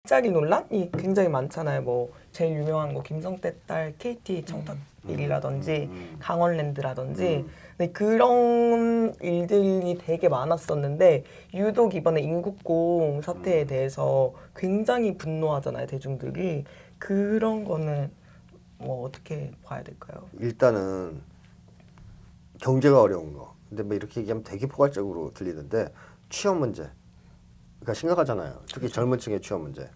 일자리 논란이 굉장히 많잖아요. 뭐 제일 유명한 거 김성태 딸 KT 청탁일이라든지 강원랜드라든지 근데 그런 일들이 되게 많았었는데 유독 이번에 인국공 사태에 대해서 굉장히 분노하잖아요, 대중들이. 그런 거는 뭐 어떻게 봐야 될까요? 일단은 경제가 어려운 거. 근데 뭐 이렇게 얘기하면 되게 포괄적으로 들리는데 취업 문제. 그러니까 심각하잖아요. 특히 젊은 층의 취업 문제.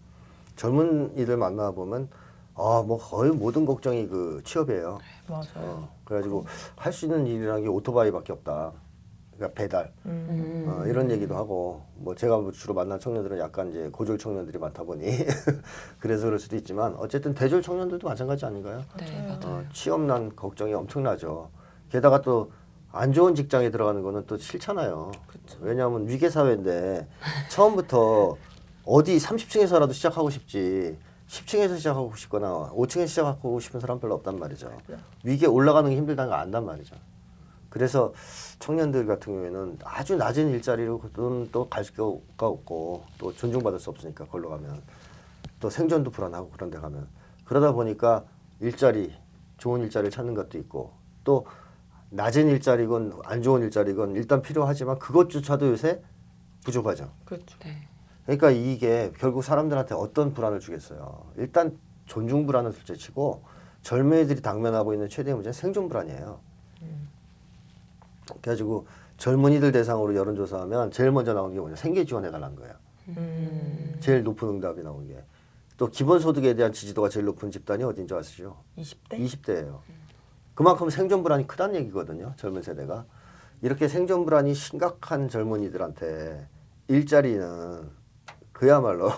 젊은이들 만나보면 뭐 거의 모든 걱정이 그 취업이에요. 맞아요. 그래가지고 할 수 있는 일이라는 게 오토바이밖에 없다. 그러니까 배달. 이런 얘기도 하고 뭐 제가 뭐 주로 만난 청년들은 약간 이제 고졸 청년들이 많다 보니 그래서 그럴 수도 있지만 어쨌든 대졸 청년들도 마찬가지 아닌가요? 네, 맞아요. 취업난 걱정이 엄청나죠. 게다가 또 안 좋은 직장에 들어가는 거는 또 싫잖아요. 왜냐하면 위계 사회인데 처음부터 어디 30층에서라도 시작하고 싶지 10층에서 시작하고 싶거나 5층에서 시작하고 싶은 사람 별로 없단 말이죠. 위계 올라가는 게 힘들다는 거 안단 말이죠. 그래서 청년들 같은 경우에는 아주 낮은 일자리로 또 갈 수가 없고 또 존중받을 수 없으니까 걸로 가면 또 생존도 불안하고 그런 데 가면 그러다 보니까 일자리 좋은 일자리를 찾는 것도 있고 또 낮은 일자리건 안 좋은 일자리건 일단 필요하지만 그것조차도 요새 부족하죠. 그렇죠. 네. 그러니까 이게 결국 사람들한테 어떤 불안을 주겠어요. 일단 존중 불안은 둘째치고 젊은이들이 당면하고 있는 최대의 문제는 생존 불안이에요. 그래가지고 젊은이들 대상으로 여론조사하면 제일 먼저 나오는 게 뭐냐 생계 지원해달라는 거예요. 제일 높은 응답이 나온 게. 또 기본소득에 대한 지지도가 제일 높은 집단이 어딘 줄 아시죠? 20대? 20대예요. 그만큼 생존 불안이 크다는 얘기거든요. 젊은 세대가. 이렇게 생존 불안이 심각한 젊은이들한테 일자리는 그야말로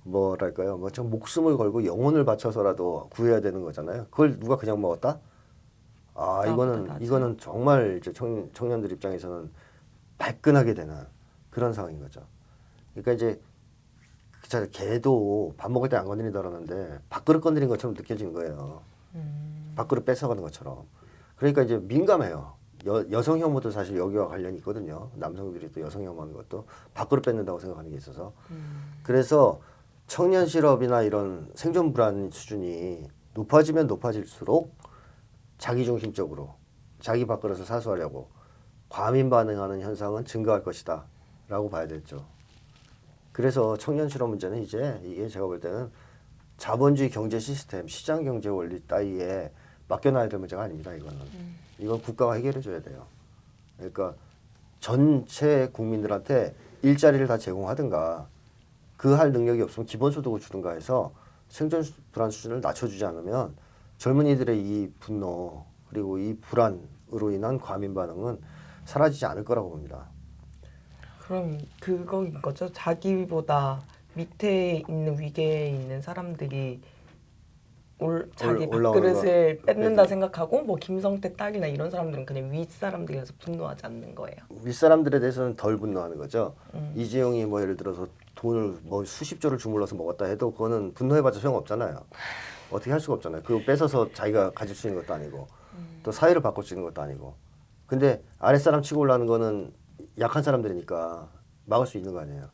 뭐랄까요? 뭐 좀 목숨을 걸고 영혼을 바쳐서라도 구해야 되는 거잖아요. 그걸 누가 그냥 먹었다? 이거는 정말 이제 청년들 입장에서는 발끈하게 되는 그런 상황인 거죠. 그러니까 이제 개도 밥 먹을 때 안 건드린다 그러는데 밥그릇 건드린 것처럼 느껴지는 거예요. 밥그릇 뺏어가는 것처럼. 그러니까 이제 민감해요. 여성 혐오도 사실 여기와 관련이 있거든요. 남성들이 또 여성 혐오하는 것도 밥그릇 뺏는다고 생각하는 게 있어서. 그래서 청년 실업이나 이런 생존 불안 수준이 높아지면 높아질수록 자기중심적으로 자기 밥그릇을 사수하려고 과민 반응하는 현상은 증가할 것이다 라고 봐야 되죠. 그래서 청년 실업 문제는 이제 이게 제가 볼 때는 자본주의 경제 시스템, 시장 경제 원리 따위에 맡겨놔야 될 문제가 아닙니다. 이건 국가가 해결해 줘야 돼요. 그러니까 전체 국민들한테 일자리를 다 제공하든가 그 할 능력이 없으면 기본소득을 주든가 해서 생존 불안 수준을 낮춰주지 않으면 젊은이들의 이 분노 그리고 이 불안으로 인한 과민 반응은 사라지지 않을 거라고 봅니다. 그럼 그거인 거죠. 자기보다 밑에 있는 위계에 있는 사람들이 자기 올라오는 밥그릇을 거. 뺏는다 네. 생각하고 뭐 김성태 딸이나 이런 사람들은 그냥 윗사람들이라서 분노하지 않는 거예요. 윗사람들에 대해서는 덜 분노하는 거죠. 이재용이 뭐 예를 들어서 돈을 뭐 수십조를 주물러서 먹었다 해도 그거는 분노해봤자 소용없잖아요. 어떻게 할 수가 없잖아요. 그거 뺏어서 자기가 가질 수 있는 것도 아니고 또 사회를 바꿀 수 있는 것도 아니고. 근데 아랫사람 치고 올라가는 거는 약한 사람들이니까 막을 수 있는 거 아니에요.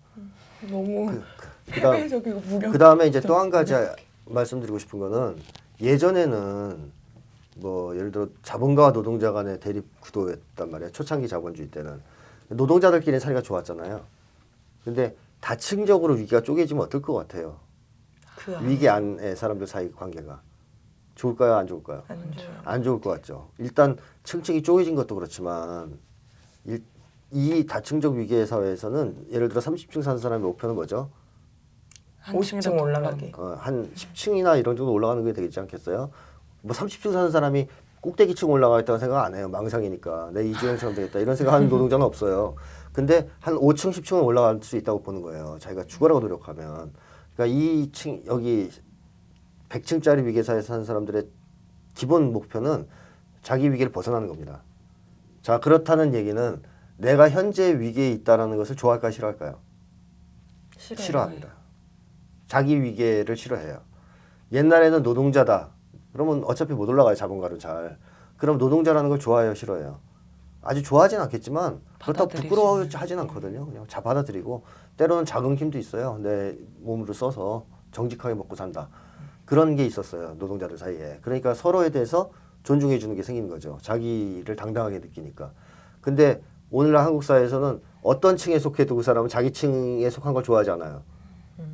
너무 폐쇄적이고 무력. 그다음에 이제 또 한 가지 말씀드리고 싶은 거는 예전에는 뭐 예를 들어 자본가와 노동자 간의 대립 구도였단 말이에요. 초창기 자본주의 때는 노동자들끼리 사이가 좋았잖아요. 근데 다층적으로 위기가 쪼개지면 어떨 것 같아요? 위기 안에 사람들 사이 관계가 좋을까요? 안 좋을까요? 안 좋아요. 안 좋을 것 같죠. 일단 층층이 쪼개진 것도 그렇지만 이 다층적 위기의 사회에서는 예를 들어 30층 사는 사람의 목표는 뭐죠? 50층 올라가기. 한 10층이나 이런 정도 올라가는 게 되겠지 않겠어요? 뭐 30층 사는 사람이 꼭대기층 올라가겠다는 생각 안 해요. 망상이니까. 내 이재용처럼 되겠다. 이런 생각하는 노동자는 없어요. 근데 한 5층, 10층은 올라갈 수 있다고 보는 거예요. 자기가 죽어라고 노력하면. 그러니까 2층, 여기 100층짜리 위계사에 사는 사람들의 기본 목표는 자기 위기를 벗어나는 겁니다. 자, 그렇다는 얘기는 내가 현재 위기에 있다는 것을 좋아할까요? 싫어할까요? 싫어합니다. 자기 위계를 싫어해요. 옛날에는 노동자다. 그러면 어차피 못 올라가요. 자본가로 잘. 그럼 노동자라는 걸 좋아해요? 싫어해요? 아주 좋아하진 않겠지만 그렇다고 받아들이시는. 부끄러워하진 않거든요. 그냥 잘 받아들이고 때로는 자긍심도 있어요. 내 몸으로 써서 정직하게 먹고 산다. 그런 게 있었어요. 노동자들 사이에. 그러니까 서로에 대해서 존중해 주는 게 생기는 거죠. 자기를 당당하게 느끼니까. 근데 오늘날 한국 사회에서는 어떤 층에 속해도 그 사람은 자기 층에 속한 걸 좋아하지 않아요.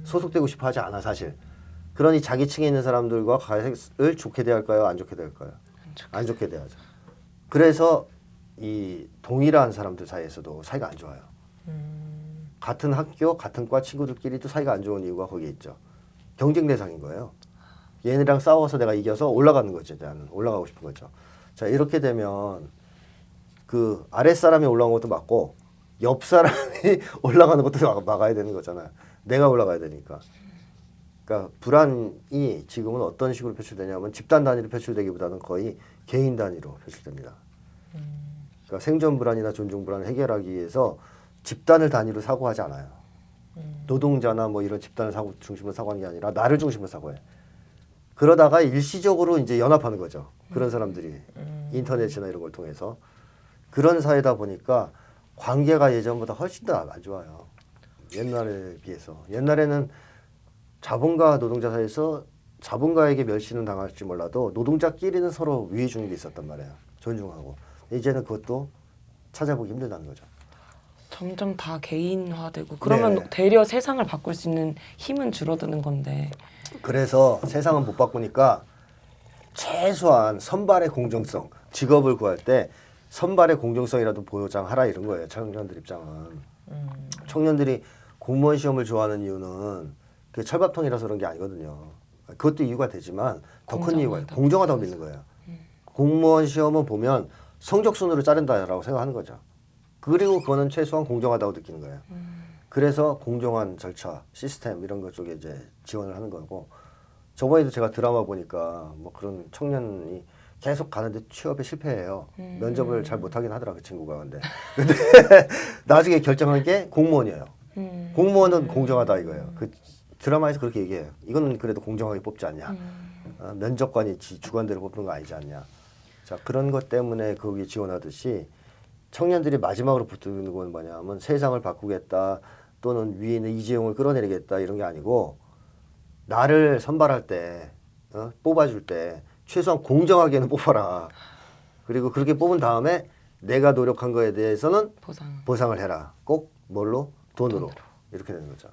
소속되고 싶어 하지 않아 사실. 그러니 자기 층에 있는 사람들과 가족을 좋게 대할까요? 안 좋게 대할까요? 안 좋게 대하죠. 그래서 이 동일한 사람들 사이에서도 사이가 안 좋아요. 같은 학교, 같은 과 친구들끼리도 사이가 안 좋은 이유가 거기에 있죠. 경쟁 대상인 거예요. 얘네랑 싸워서 내가 이겨서 올라가는 거죠. 나는 올라가고 싶은 거죠. 자, 이렇게 되면 그 아랫사람이 올라온 것도 맞고 옆 사람이 올라가는 것도 막아야 되는 거잖아요. 내가 올라가야 되니까. 그러니까 불안이 지금은 어떤 식으로 표출되냐면 집단 단위로 표출되기보다는 거의 개인 단위로 표출됩니다. 그러니까 생존 불안이나 존중 불안을 해결하기 위해서 집단을 단위로 사고하지 않아요. 노동자나 뭐 이런 집단을 중심으로 사고하는 게 아니라 나를 중심으로 사고해. 그러다가 일시적으로 이제 연합하는 거죠. 그런 사람들이 인터넷이나 이런 걸 통해서 그런 사회다 보니까 관계가 예전보다 훨씬 더 안 좋아요. 옛날에 비해서. 옛날에는 자본가 노동자 사이에서 자본가에게 멸시는 당할지 몰라도 노동자끼리는 서로 위해 주는 게 있었단 말이에요. 존중하고. 이제는 그것도 찾아보기 힘들다는 거죠. 점점 다 개인화되고 그러면 네. 되려 세상을 바꿀 수 있는 힘은 줄어드는 건데. 그래서 세상은 못 바꾸니까 최소한 선발의 공정성, 직업을 구할 때 선발의 공정성이라도 보장하라 이런 거예요. 청년들 입장은. 청년들이 공무원 시험을 좋아하는 이유는 그게 철밥통이라서 그런 게 아니거든요. 그것도 이유가 되지만 더 큰 이유가 공정하다고 믿는 거예요. 공무원 시험은 보면 성적순으로 자른다라고 생각하는 거죠. 그리고 그거는 최소한 공정하다고 느끼는 거예요. 그래서 공정한 절차, 시스템 이런 것 쪽에 이제 지원을 하는 거고 저번에도 제가 드라마 보니까 뭐 그런 청년이 계속 가는데 취업에 실패해요. 면접을 잘 못하긴 하더라 그 친구가 근데 나중에 결정한 게 공무원이에요. 공무원은 공정하다 이거예요. 그 드라마에서 그렇게 얘기해요. 이거는 그래도 공정하게 뽑지 않냐. 면접관이 주관대로 뽑는 거 아니지 않냐. 자 그런 것 때문에 거기 지원하듯이 청년들이 마지막으로 붙는 건 뭐냐면 세상을 바꾸겠다 또는 위에 있는 이재용을 끌어내리겠다 이런 게 아니고 나를 선발할 때 뽑아줄 때 최소한 공정하게는 뽑아라. 그리고 그렇게 뽑은 다음에 내가 노력한 거에 대해서는 보상을 해라. 꼭 뭘로? 돈으로. 이렇게 되는 거죠.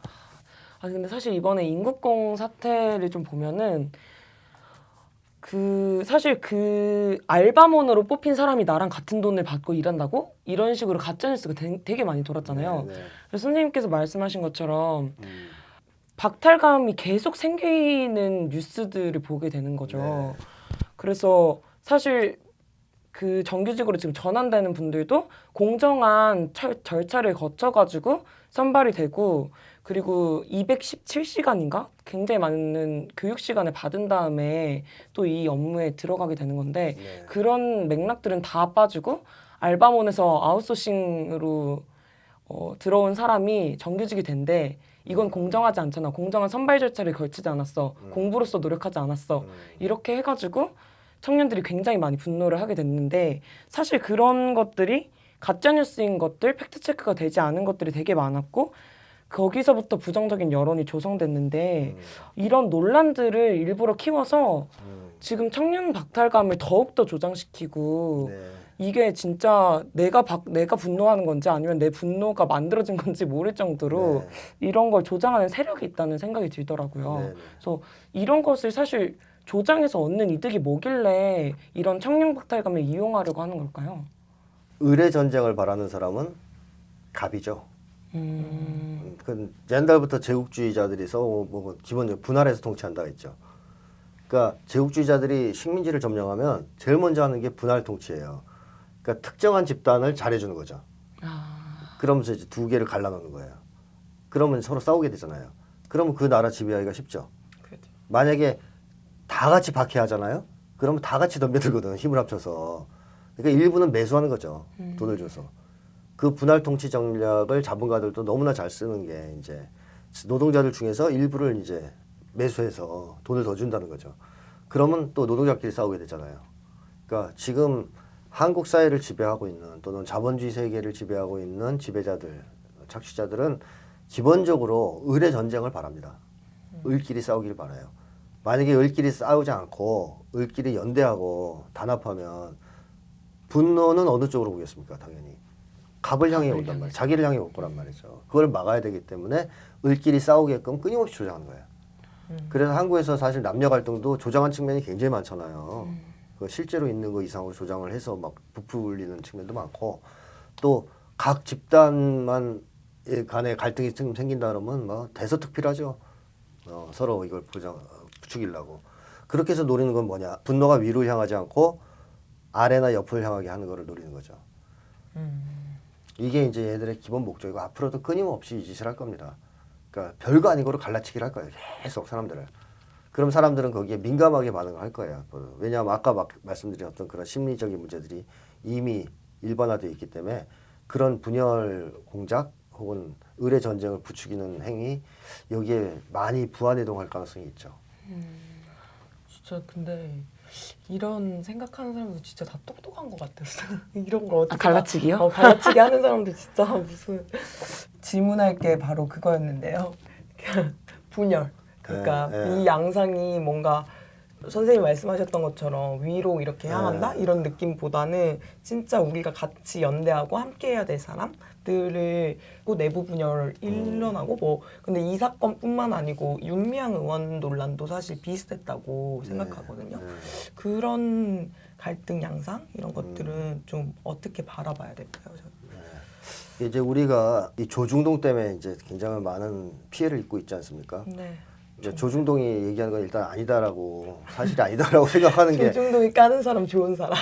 아니 근데 사실 이번에 인국공 사태를 좀 보면은 사실 그 알바몬으로 뽑힌 사람이 나랑 같은 돈을 받고 일한다고? 이런 식으로 가짜뉴스가 되게 많이 돌았잖아요. 네, 네. 그래서 선생님께서 말씀하신 것처럼 박탈감이 계속 생기는 뉴스들을 보게 되는 거죠. 네. 그래서 사실 그 정규직으로 지금 전환되는 분들도 공정한 절차를 거쳐가지고 선발이 되고 그리고 217시간인가? 굉장히 많은 교육 시간을 받은 다음에 또 이 업무에 들어가게 되는 건데 네. 그런 맥락들은 다 빠지고 알바몬에서 아웃소싱으로 들어온 사람이 정규직이 된대. 이건 공정하지 않잖아. 공정한 선발 절차를 거치지 않았어. 공부로서 노력하지 않았어. 이렇게 해가지고 청년들이 굉장히 많이 분노를 하게 됐는데 사실 그런 것들이 가짜뉴스인 것들, 팩트체크가 되지 않은 것들이 되게 많았고 거기서부터 부정적인 여론이 조성됐는데 이런 논란들을 일부러 키워서 지금 청년 박탈감을 더욱더 조장시키고 네. 이게 진짜 내가 분노하는 건지 아니면 내 분노가 만들어진 건지 모를 정도로 네. 이런 걸 조장하는 세력이 있다는 생각이 들더라고요. 네, 네. 그래서 이런 것을 사실 조장해서 얻는 이득이 뭐길래 이런 청년 박탈감을 이용하려고 하는 걸까요? 의뢰 전쟁을 바라는 사람은 갑이죠. 그 옛날부터 제국주의자들이 뭐 기본적으로 분할해서 통치한다 했죠. 그러니까 제국주의자들이 식민지를 점령하면 제일 먼저 하는 게 분할 통치예요. 그러니까 특정한 집단을 잘해주는 거죠. 그러면서 이제 두 개를 갈라놓는 거예요. 그러면 서로 싸우게 되잖아요. 그러면 그 나라 지배하기가 쉽죠. 그렇죠. 만약에 다 같이 박해하잖아요. 그러면 다 같이 덤벼들거든. 힘을 합쳐서. 그러니까 일부는 매수하는 거죠. 돈을 줘서. 그 분할 통치 전략을 자본가들도 너무나 잘 쓰는 게 이제 노동자들 중에서 일부를 이제 매수해서 돈을 더 준다는 거죠. 그러면 또 노동자끼리 싸우게 되잖아요. 그러니까 지금 한국 사회를 지배하고 있는 또는 자본주의 세계를 지배하고 있는 지배자들, 착취자들은 기본적으로 을의 전쟁을 바랍니다. 을끼리 싸우기를 바라요. 만약에 을끼리 싸우지 않고 을끼리 연대하고 단합하면 분노는 어느 쪽으로 오겠습니까? 당연히 갑을 향해 온단 말이에요. 자기를 향해 올 거란 말이죠. 그걸 막아야 되기 때문에 을끼리 싸우게끔 끊임없이 조장하는 거예요. 그래서 한국에서 사실 남녀 갈등도 조장한 측면이 굉장히 많잖아요. 그 실제로 있는 거 이상으로 조장을 해서 막 부풀리는 측면도 많고 또 각 집단만 간에 갈등이 좀 생긴다 그러면 뭐 대서특필하죠. 서로 이걸 부추기려고. 그렇게 해서 노리는 건 뭐냐? 분노가 위로 향하지 않고 아래나 옆을 향하게 하는 거를 노리는 거죠. 이게 이제 얘들의 기본 목적이고 앞으로도 끊임없이 이 짓을 할 겁니다. 그러니까 별거 아니고를 갈라치기를 할 거예요. 계속 사람들을. 그럼 사람들은 거기에 민감하게 반응을 할 거예요. 왜냐하면 아까 말씀드린 어떤 그런 심리적인 문제들이 이미 일반화되어 있기 때문에 그런 분열 공작 혹은 을의 전쟁을 부추기는 행위 여기에 많이 부안해동할 가능성이 있죠. 진짜 근데 이런 생각하는 사람들 진짜 다 똑똑한 것 같았어. 이런 거 어떻게 갈라치기요? 갈라치기 하는 사람들 진짜 무슨 질문할 게 바로 그거였는데요. 분열. 그러니까 네. 이 양상이 뭔가 선생님이 말씀하셨던 것처럼 위로 이렇게 향한다 이런 느낌보다는 진짜 우리가 같이 연대하고 함께해야 될 사람들을 꼭 내부 분열을 일어나고 뭐 근데 이 사건뿐만 아니고 윤미향 의원 논란도 사실 비슷했다고 생각하거든요. 그런 갈등 양상 이런 것들은 좀 어떻게 바라봐야 될까요? 이제 우리가 이 조중동 때문에 이제 굉장히 많은 피해를 입고 있지 않습니까? 네. 이제 조중동이 얘기하는 건 일단 아니다라고 사실이 아니다라고 생각하는 게 조중동이 까는 사람 좋은 사람.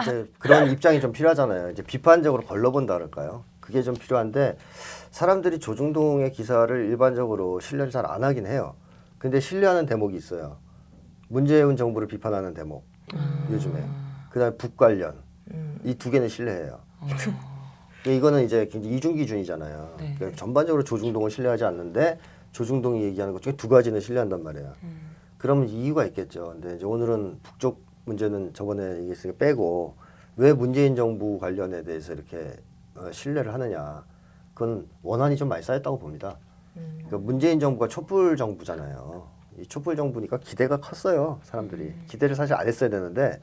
이제 그런 입장이 좀 필요하잖아요. 이제 비판적으로 걸러본다 그럴까요? 그게 좀 필요한데 사람들이 조중동의 기사를 일반적으로 신뢰를 잘 안 하긴 해요. 근데 신뢰하는 대목이 있어요. 문재인 정부를 비판하는 대목 요즘에. 그다음에 북 관련 이 두 개는 신뢰해요. 이거는 이제 굉장히 이중 기준이잖아요. 네. 그러니까 전반적으로 조중동을 신뢰하지 않는데 조중동이 얘기하는 것 중에 두 가지는 신뢰한단 말이에요. 그러면 이유가 있겠죠. 근데 이제 오늘은 북쪽 문제는 저번에 얘기했으니까 빼고 왜 문재인 정부 관련에 대해서 이렇게 신뢰를 하느냐. 그건 원한이 좀 많이 쌓였다고 봅니다. 그러니까 문재인 정부가 촛불 정부잖아요. 이 촛불 정부니까 기대가 컸어요. 사람들이. 기대를 사실 안 했어야 되는데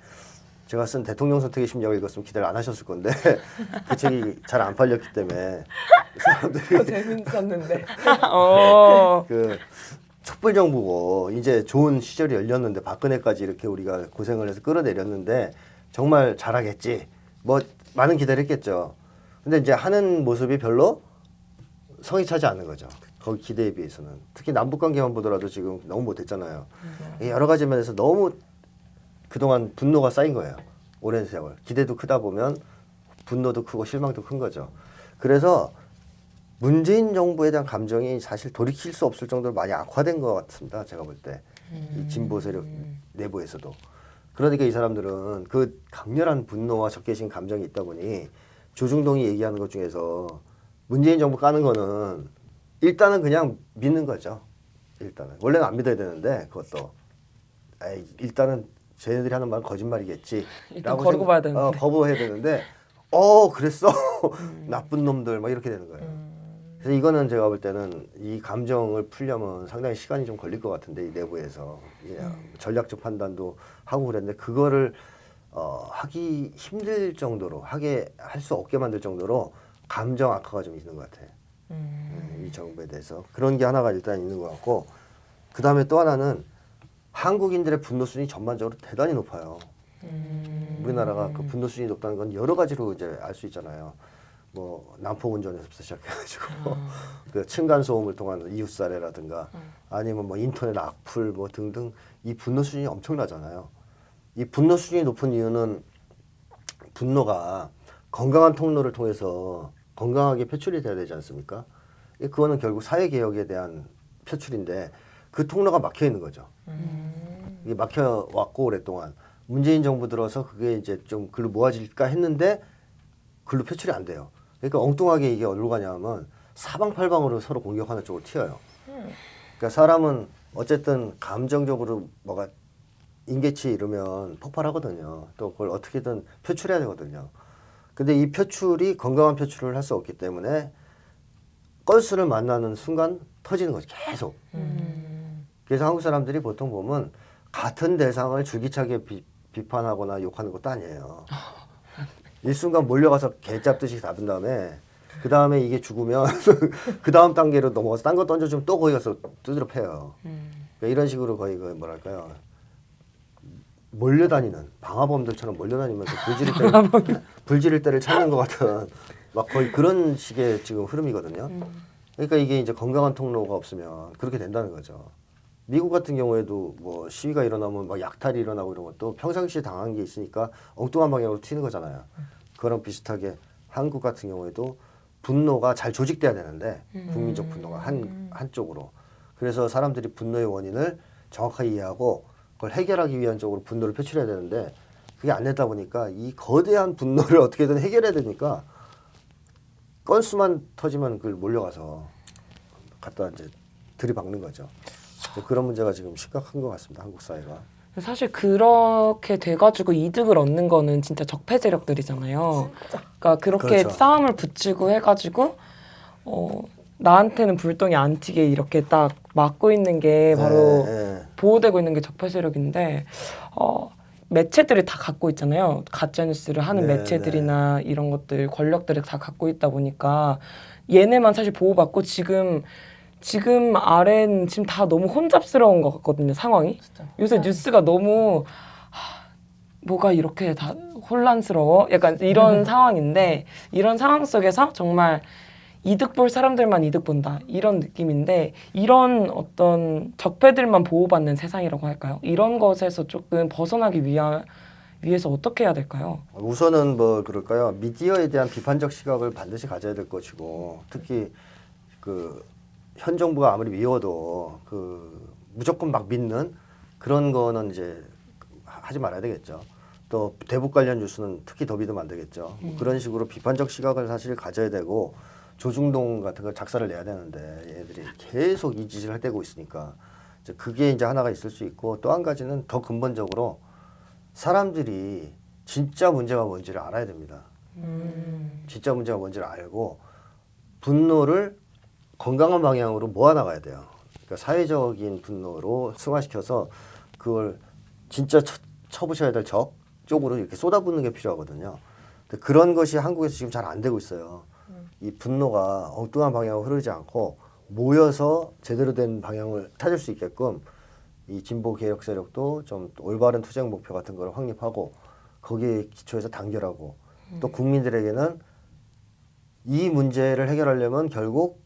제가 쓴 대통령 선택의 심리학을 읽었으면 기대를 안 하셨을 건데 그 책이 잘 안 팔렸기 때문에 사람들이 재밌었는데. 그 촛불 정부고 이제 좋은 시절이 열렸는데 박근혜까지 이렇게 우리가 고생을 해서 끌어내렸는데 정말 잘하겠지. 뭐 많은 기대를 했겠죠. 근데 이제 하는 모습이 별로 성이 차지 않는 거죠. 거기 기대에 비해서는. 특히 남북 관계만 보더라도 지금 너무 못했잖아요. 여러 가지 면에서 너무 그동안 분노가 쌓인 거예요. 오랜 세월. 기대도 크다 보면 분노도 크고 실망도 큰 거죠. 그래서 문재인 정부에 대한 감정이 사실 돌이킬 수 없을 정도로 많이 악화된 것 같습니다. 제가 볼 때. 이 진보 세력 내부에서도. 그러니까 이 사람들은 그 강렬한 분노와 적개심 감정이 있다 보니 조중동이 얘기하는 것 중에서 문재인 정부 까는 거는 일단은 그냥 믿는 거죠. 일단은. 원래는 안 믿어야 되는데 그것도. 일단은 쟤네들이 하는 말은 거짓말이겠지. 일단 거르고 봐야 되는데. 거부해야 되는데 그랬어? 나쁜 놈들 막 이렇게 되는 거예요. 그래서 이거는 제가 볼 때는 이 감정을 풀려면 상당히 시간이 좀 걸릴 것 같은데 이 내부에서 전략적 판단도 하고 그랬는데 그거를 하기 힘들 정도로 할 수 없게 만들 정도로 감정 악화가 좀 있는 것 같아요. 이 정부에 대해서 그런 게 하나가 일단 있는 것 같고 그 다음에 또 하나는 한국인들의 분노 수준이 전반적으로 대단히 높아요. 우리나라가 그 분노 수준이 높다는 건 여러 가지로 이제 알 수 있잖아요. 뭐 난폭 운전에서부터 시작해가지고 그 층간 소음을 통한 이웃사례라든가 아니면 뭐 인터넷 악플 뭐 등등 이 분노 수준이 엄청나잖아요. 이 분노 수준이 높은 이유는 분노가 건강한 통로를 통해서 건강하게 표출이 돼야 되지 않습니까? 그거는 결국 사회 개혁에 대한 표출인데 그 통로가 막혀 있는 거죠. 이게 막혀 왔고 오랫동안 문재인 정부 들어서 그게 이제 좀 글로 모아질까 했는데 글로 표출이 안 돼요. 그러니까 엉뚱하게 이게 어디로 가냐면 사방팔방으로 서로 공격하는 쪽으로 튀어요. 그러니까 사람은 어쨌든 감정적으로 뭐가 임계치 이르면 폭발하거든요. 또 그걸 어떻게든 표출해야 되거든요. 근데 이 표출이 건강한 표출을 할 수 없기 때문에 건수를 만나는 순간 터지는 거죠. 계속. 그래서 한국 사람들이 보통 보면 같은 대상을 줄기차게 비판하거나 욕하는 것도 아니에요. 일순간 몰려가서 개 잡듯이 잡은 다음에 그 다음에 이게 죽으면 그 다음 단계로 넘어가서 딴 거 던져주면 또 거기 가서 두드려 패요. 그러니까 이런 식으로 거의 그 뭐랄까요. 몰려다니는 방화범들처럼 몰려다니면서 불 지를 때를 찾는 것 같은 막 거의 그런 식의 지금 흐름이거든요. 그러니까 이게 이제 건강한 통로가 없으면 그렇게 된다는 거죠. 미국 같은 경우에도 뭐 시위가 일어나면 막 약탈이 일어나고 이런 것도 평상시에 당한 게 있으니까 엉뚱한 방향으로 튀는 거잖아요. 그거랑 비슷하게 한국 같은 경우에도 분노가 잘 조직돼야 되는데 국민적 분노가 한쪽으로. 그래서 사람들이 분노의 원인을 정확하게 이해하고 그걸 해결하기 위한 쪽으로 분노를 표출해야 되는데 그게 안 되다 보니까 이 거대한 분노를 어떻게든 해결해야 되니까 건수만 터지면 그걸 몰려가서 갖다 이제 들이박는 거죠. 그런 문제가 지금 심각한 것 같습니다. 한국 사회가. 사실 그렇게 돼가지고 이득을 얻는 거는 진짜 적폐 세력들이잖아요. 그러니까 그렇게 그렇죠. 싸움을 붙이고 해가지고 나한테는 불똥이 안 튀게 이렇게 딱 막고 있는 게 바로 보호되고 있는 게 적폐 세력인데 매체들이 다 갖고 있잖아요. 가짜 뉴스를 하는 네, 매체들이나 이런 것들 권력들이 다 갖고 있다 보니까 얘네만 사실 보호받고 지금 아래는 지금 다 너무 혼잡스러운 것 같거든요, 상황이. 진짜. 요새 뉴스가 너무 뭐가 이렇게 다 혼란스러워? 약간 이런 상황인데 이런 상황 속에서 정말 이득 볼 사람들만 이득 본다 이런 느낌인데 이런 어떤 적폐들만 보호받는 세상이라고 할까요? 이런 것에서 조금 벗어나기 위해서 어떻게 해야 될까요? 우선은 뭐 그럴까요? 미디어에 대한 비판적 시각을 반드시 가져야 될 것이고 특히 그 현 정부가 아무리 미워도 그 무조건 막 믿는 그런 거는 이제 하지 말아야 되겠죠. 또 대북 관련 뉴스는 특히 더 믿으면 안 되겠죠. 뭐 그런 식으로 비판적 시각을 사실 가져야 되고 조중동 같은 걸 작사를 내야 되는데 얘들이 계속 이 짓을 해대고 있으니까 이제 그게 이제 하나가 있을 수 있고 또 한 가지는 더 근본적으로 사람들이 진짜 문제가 뭔지를 알아야 됩니다. 진짜 문제가 뭔지를 알고 분노를 건강한 방향으로 모아나가야 돼요. 그러니까 사회적인 분노로 승화시켜서 그걸 진짜 쳐부셔야 될 적 쪽으로 이렇게 쏟아붓는 게 필요하거든요. 근데 그런 것이 한국에서 지금 잘 안 되고 있어요. 이 분노가 엉뚱한 방향으로 흐르지 않고 모여서 제대로 된 방향을 찾을 수 있게끔 이 진보 개혁 세력도 좀 올바른 투쟁 목표 같은 걸 확립하고 거기에 기초해서 단결하고 또 국민들에게는 이 문제를 해결하려면 결국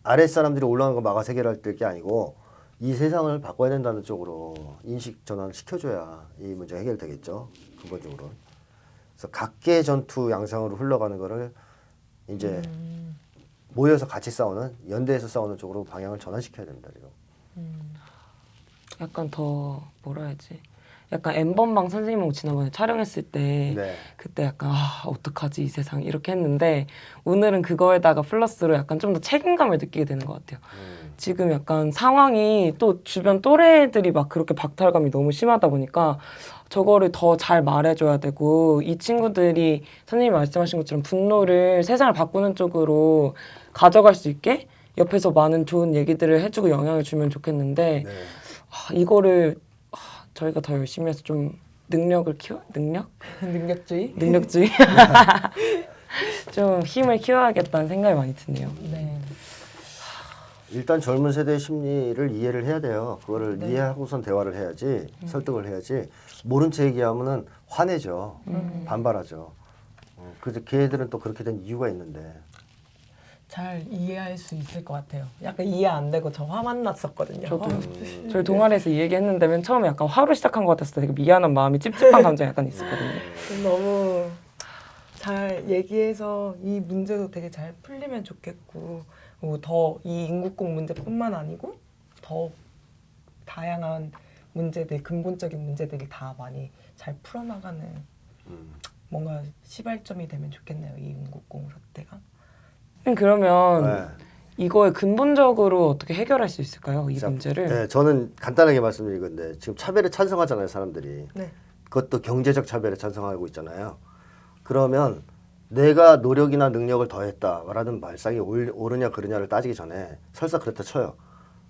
아랫사람들이 올라가는 거 막아서 해결할 게 아니고 이 세상을 바꿔야 된다는 쪽으로 인식 전환을 시켜줘야 이 문제가 해결되겠죠. 근본적으로. 그래서 각계 전투 양상으로 흘러가는 거를 이제 모여서 같이 싸우는 연대해서 싸우는 쪽으로 방향을 전환시켜야 됩니다. 지금. 약간 더 뭐라 해야지? 약간 N번방 선생님하고 지난번에 촬영했을 때 네. 그때 약간 어떡하지 이 세상 이렇게 했는데 오늘은 그거에다가 플러스로 약간 좀 더 책임감을 느끼게 되는 것 같아요. 지금 약간 상황이 또 주변 또래들이 막 그렇게 박탈감이 너무 심하다 보니까 저거를 더 잘 말해줘야 되고 이 친구들이 선생님이 말씀하신 것처럼 분노를 세상을 바꾸는 쪽으로 가져갈 수 있게 옆에서 많은 좋은 얘기들을 해주고 영향을 주면 좋겠는데 네. 이거를 저희가 더 열심히 해서 좀 능력을 능력주의? 능력주의? 좀 힘을 키워야겠다는 생각이 많이 드네요. 네. 일단 젊은 세대의 심리를 이해를 해야 돼요. 그거를 네. 이해하고선 대화를 해야지 설득을 해야지 모른 채 얘기하면은 화내죠. 반발하죠. 그래서 걔들은 또 그렇게 된 이유가 있는데 잘 이해할 수 있을 것 같아요. 약간 이해 안 되고 저 화만 났었거든요. 저도 저희 동아리에서 이 얘기 했는데 맨 처음에 약간 화로 시작한 것 같았을 때 되게 미안한 마음이 찝찝한 감정이 약간 있었거든요. 너무 잘 얘기해서 이 문제도 되게 잘 풀리면 좋겠고 그리고 더 이 인국공 문제뿐만 아니고 더 다양한 문제들, 근본적인 문제들이 다 많이 잘 풀어나가는 뭔가 시발점이 되면 좋겠네요. 이 인국공 사태가. 그러면 네. 이거에 근본적으로 어떻게 해결할 수 있을까요? 이 자, 문제를. 네, 저는 간단하게 말씀드릴 건데 지금 차별에 찬성하잖아요, 사람들이. 네. 그것도 경제적 차별에 찬성하고 있잖아요. 그러면 내가 노력이나 능력을 더했다라는 말상이 옳으냐 그르냐를 따지기 전에 설사 그렇다 쳐요.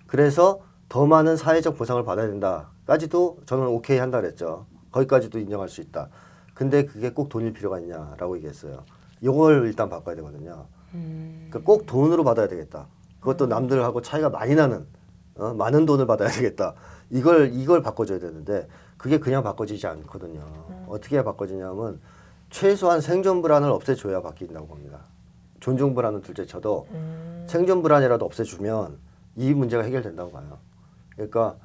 그래서 더 많은 사회적 보상을 받아야 된다까지도 저는 오케이 한다 그랬죠. 거기까지도 인정할 수 있다. 근데 그게 꼭 돈일 필요가 있냐라고 얘기했어요. 이걸 일단 바꿔야 되거든요. 그러니까 꼭 돈으로 받아야 되겠다. 그것도 남들하고 차이가 많이 나는 많은 돈을 받아야 되겠다. 이걸 바꿔줘야 되는데 그게 그냥 바꿔지지 않거든요. 어떻게 바꿔지냐면 최소한 생존 불안을 없애줘야 바뀐다고 봅니다. 존중 불안은 둘째 쳐도 생존 불안이라도 없애주면 이 문제가 해결된다고 봐요. 그러니까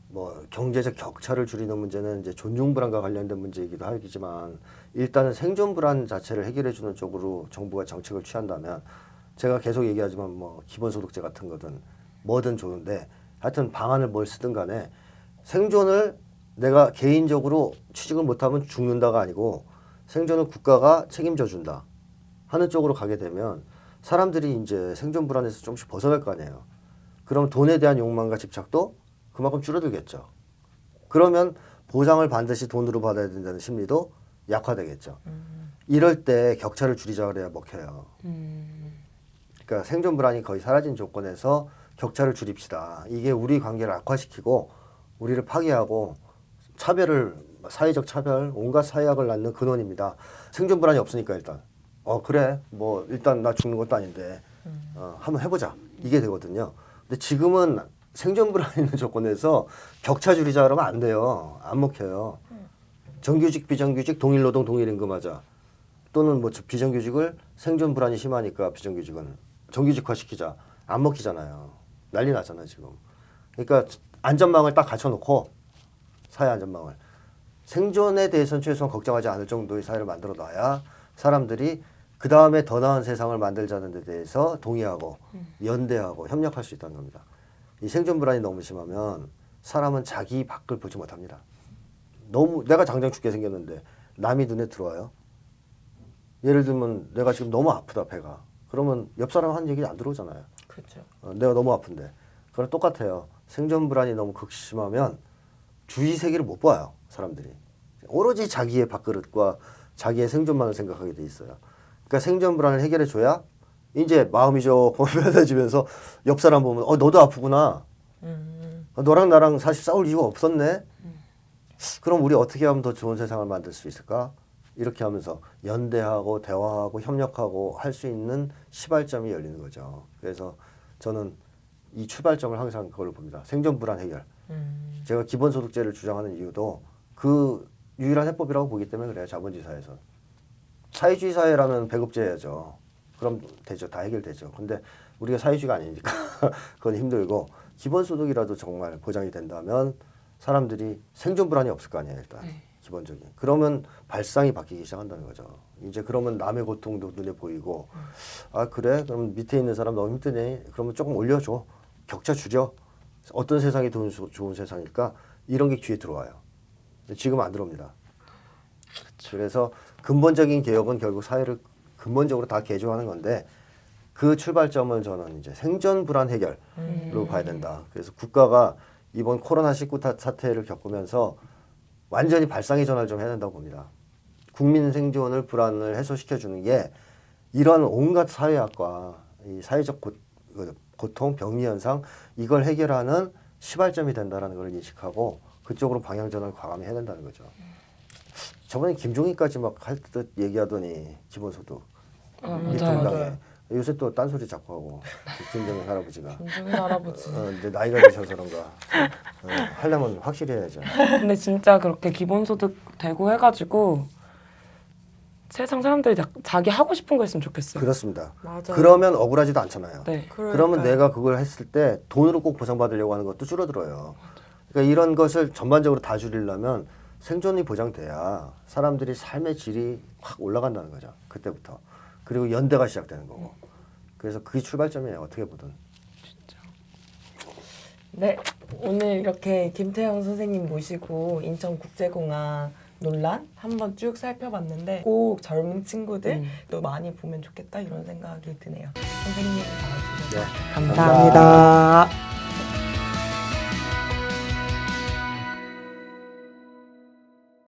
뭐 경제적 격차를 줄이는 문제는 이제 존중 불안과 관련된 문제이기도 하지만 일단은 생존 불안 자체를 해결해주는 쪽으로 정부가 정책을 취한다면 제가 계속 얘기하지만 뭐 기본소득제 같은 거든 뭐든 좋은데 하여튼 방안을 뭘 쓰든 간에 생존을 내가 개인적으로 취직을 못하면 죽는다가 아니고 생존을 국가가 책임져 준다 하는 쪽으로 가게 되면 사람들이 이제 생존 불안에서 조금씩 벗어날 거 아니에요. 그럼 돈에 대한 욕망과 집착도 그만큼 줄어들겠죠. 그러면 보상을 반드시 돈으로 받아야 된다는 심리도 약화되겠죠. 이럴 때 격차를 줄이자 그래야 먹혀요. 그러니까 생존 불안이 거의 사라진 조건에서 격차를 줄입시다. 이게 우리 관계를 악화시키고 우리를 파괴하고 차별을 사회적 차별, 온갖 사회학을 낳는 근원입니다. 생존 불안이 없으니까 일단 그래 뭐 일단 나 죽는 것도 아닌데 한번 해보자 이게 되거든요. 근데 지금은 생존 불안 있는 조건에서 격차 줄이자 그러면 안 돼요. 안 먹혀요. 정규직, 비정규직, 동일노동, 동일임금하자. 또는 뭐 비정규직을 생존 불안이 심하니까 비정규직은 정규직화 시키자. 안 먹히잖아요. 난리 나잖아요 지금. 그러니까 안전망을 딱 갖춰놓고 사회 안전망을 생존에 대해서는 최소한 걱정하지 않을 정도의 사회를 만들어 놔야 사람들이 그 다음에 더 나은 세상을 만들자는 데 대해서 동의하고 연대하고 협력할 수 있다는 겁니다. 이 생존 불안이 너무 심하면 사람은 자기 밖을 보지 못합니다. 너무 내가 당장 죽게 생겼는데 남이 눈에 들어와요. 예를 들면 내가 지금 너무 아프다 배가. 그러면 옆 사람 하는 얘기 안 들어오잖아요. 그렇죠. 내가 너무 아픈데. 그럼 똑같아요. 생존 불안이 너무 극심하면 주위 세계를 못 봐요. 사람들이. 오로지 자기의 밥그릇과 자기의 생존만을 생각하게 돼 있어요. 그러니까 생존 불안을 해결해 줘야 이제 마음이 조금 편해지면서 옆 사람 보면 너도 아프구나. 너랑 나랑 사실 싸울 이유가 없었네. 그럼 우리 어떻게 하면 더 좋은 세상을 만들 수 있을까? 이렇게 하면서 연대하고 대화하고 협력하고 할 수 있는 시발점이 열리는 거죠. 그래서 저는 이 출발점을 항상 그걸로 봅니다. 생존 불안 해결. 제가 기본소득제를 주장하는 이유도 그 유일한 해법이라고 보기 때문에 그래요. 자본주의 사회에서. 사회주의 사회라면 배급제 해야죠. 그럼 되죠. 다 해결되죠. 근데 우리가 사회주의가 아니니까 그건 힘들고 기본소득이라도 정말 보장이 된다면 사람들이 생존 불안이 없을 거 아니에요. 일단 기본적인. 그러면 발상이 바뀌기 시작한다는 거죠. 이제 그러면 남의 고통도 눈에 보이고 아 그래? 그럼 밑에 있는 사람 너무 힘드네. 그러면 조금 올려줘. 격차 줄여. 어떤 세상이 더 좋은 세상일까? 이런 게 귀에 들어와요. 지금 안 들어옵니다. 그래서 근본적인 개혁은 결국 사회를 근본적으로 다 개조하는 건데 그 출발점을 저는 이제 생존 불안 해결로 봐야 된다. 그래서 국가가 이번 코로나19 사태를 겪으면서 완전히 발상의 전환을 좀 해야 된다고 봅니다. 국민 생존을 불안을 해소시켜주는 게 이런 온갖 사회학과 이 사회적 고통, 병리 현상 이걸 해결하는 시발점이 된다는 걸 인식하고 그쪽으로 방향 전환을 과감히 해야 된다는 거죠. 저번에 김종인까지 막 할 듯 얘기하더니 기본소득 맞아요. 요새 또 딴소리 자꾸 하고 김종인 할아버지가 김종인 할아버지. 이제 나이가 드셔서 그런가 하려면 확실히 해야죠. 근데 진짜 그렇게 기본소득 되고 해가지고 세상 사람들이 자기 하고 싶은 거 했으면 좋겠어요. 그렇습니다. 맞아요. 그러면 억울하지도 않잖아요. 네. 그러면 내가 그걸 했을 때 돈으로 꼭 보상받으려고 하는 것도 줄어들어요. 그러니까 이런 것을 전반적으로 다 줄이려면 생존이 보장돼야 사람들이 삶의 질이 확 올라간다는 거죠. 그때부터. 그리고 연대가 시작되는 거고. 그래서 그게 출발점이에요. 어떻게 보든. 네, 오늘 이렇게 김태형 선생님 모시고 인천국제공항 논란 한번 쭉 살펴봤는데 꼭 젊은 친구들 또 많이 보면 좋겠다 이런 생각이 드네요. 선생님 나와주셔서 네. 감사합니다.